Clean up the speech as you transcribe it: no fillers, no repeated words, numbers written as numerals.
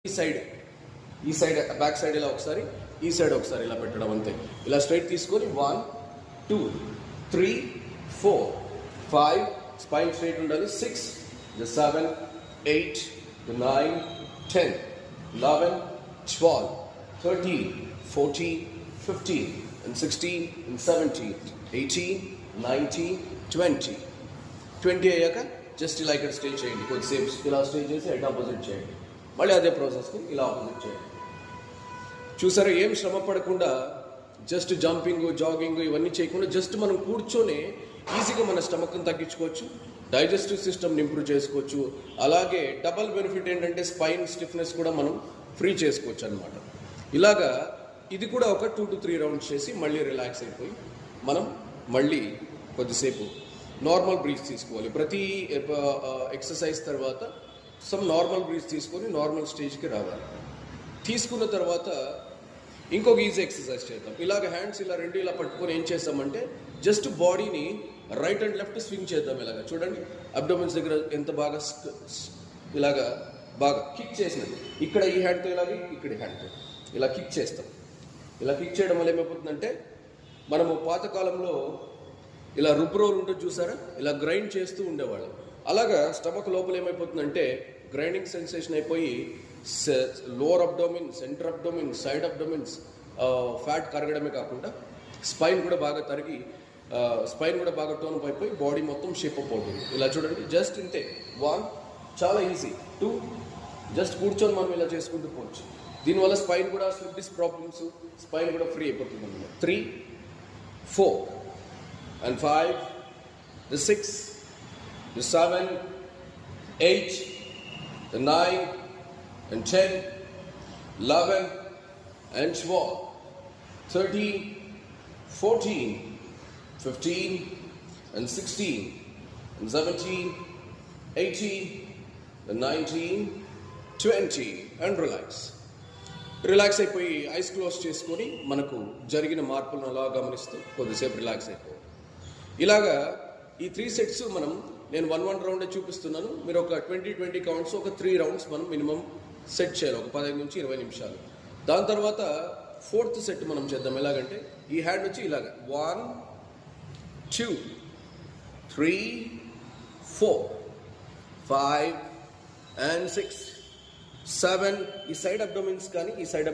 ఈ side back side ఇలా ఒకసారి, ఈ సైడ్ ఒకసారి ఇలా పెట్టడం అంతే. ఇలా స్ట్రైట్ తీసుకొని 1 2 3 4 5 స్పైన్ స్ట్రైట్ ఉండాలి. 6 7 8 9 10 11 12 13 14 15 and 16 and 17 18 19 20 అయ్యాక జస్ట్ ఇలా ఇక్కడ స్టే చేయండి. కొద్దిసేపు ఇలా స్టే చేసి హెడ్ ఆపోజిట్ చేయండి. మళ్ళీ అదే ప్రాసెస్ని ఇలా ఆపోజిట్ చేయండి. చూసారా, ఏం శ్రమ పడకుండా జస్ట్ జంపింగ్ జాగింగ్ ఇవన్నీ చేయకుండా జస్ట్ మనం కూర్చొని ఈజీగా మన స్టమక్ని తగ్గించుకోవచ్చు, డైజెస్టివ్ సిస్టమ్ని ఇంప్రూవ్ చేసుకోవచ్చు. అలాగే డబల్ బెనిఫిట్ ఏంటంటే స్పైన్ స్టిఫ్నెస్ కూడా మనం ఫ్రీ చేసుకోవచ్చు అనమాట. ఇలాగా ఇది కూడా ఒక 2 to 3 రౌండ్స్ చేసి మళ్ళీ రిలాక్స్ అయిపోయి మనం మళ్ళీ కొద్దిసేపు నార్మల్ బ్రీత్ తీసుకోవాలి. ప్రతి ఎక్సర్సైజ్ తర్వాత సమ్ నార్మల్ బ్రీత్ తీసుకొని నార్మల్ స్టేజ్కి రావాలి. తీసుకున్న తర్వాత ఇంకొక ఈజీ ఎక్సర్సైజ్ చేద్దాం. ఇలాగ హ్యాండ్స్ ఇలా రెండు ఇలా పట్టుకొని ఏం చేస్తామంటే జస్ట్ బాడీని రైట్ అండ్ లెఫ్ట్ స్వింగ్ చేద్దాం. ఇలాగ చూడండి, అబ్డోమెన్స్ దగ్గర ఎంత బాగా ఇలాగా బాగా కిక్ చేసినది. ఇక్కడ ఈ హ్యాండ్తో ఇలాగే, ఇక్కడ ఈ హ్యాండ్తో ఇలా కిక్ చేస్తాం. ఇలా కిక్ చేయడం వల్ల ఏమైపోతుందంటే మనము పాతకాలంలో ఇలా రుబ్రోలు ఉంటుంది చూసారా, ఇలా గ్రైండ్ చేస్తూ ఉండేవాళ్ళం. అలాగా స్టమక్ లోపల ఏమైపోతుందంటే గ్రైండింగ్ సెన్సేషన్ అయిపోయి lower abdomen, centre abdomen, side abdomens fat కరగడమే కాకుండా స్పైన్ కూడా బాగా తరిగి స్పైన్ కూడా బాగా టోన్ అయిపోయి బాడీ మొత్తం షేప్ అప్ అవుతుంది. ఇలా చూడండి, జస్ట్ ఇంతే. 1 చాలా ఈజీ. 2 జస్ట్ కూర్చొని మనం ఇలా చేసుకుంటూ పోవచ్చు. దీనివల్ల స్పైన్ కూడా స్లిప్ డిస్క్ ప్రాబ్లమ్స్ స్పైన్ కూడా ఫ్రీ అయిపోతుంది అన్నమాట. 3 4 and 5 the 6 the 7 8 the 9 and 10 11 and 12 13 14 15 and 16 and 17 18 and 19 20 and relax అయిపోయి ఐస్ క్లోజ్ చేసుకొని మనకు జరిగిన మార్పులను అలా గమనిస్తూ కొద్దిసేపు రిలాక్స్ అయిపోయి ఇలాగా ఈ 3 సెట్స్ నేను 1 రౌండ్ చూపిస్తున్నాను. మీరు ఒక 20 కౌంట్స్ ఒక 3 రౌండ్స్ మనం మినిమం సెట్ చేయాలి, ఒక 15 నుంచి 20 నిమిషాలు. దాని తర్వాత 4th సెట్ మనం చేద్దాం. ఎలాగంటే ఈ హ్యాండ్ వచ్చి ఇలాగ 1 2 3 4 5 and 6 7 ఈ సైడ్ అబ్డోమిన్స్ కానీ ఈ సైడ్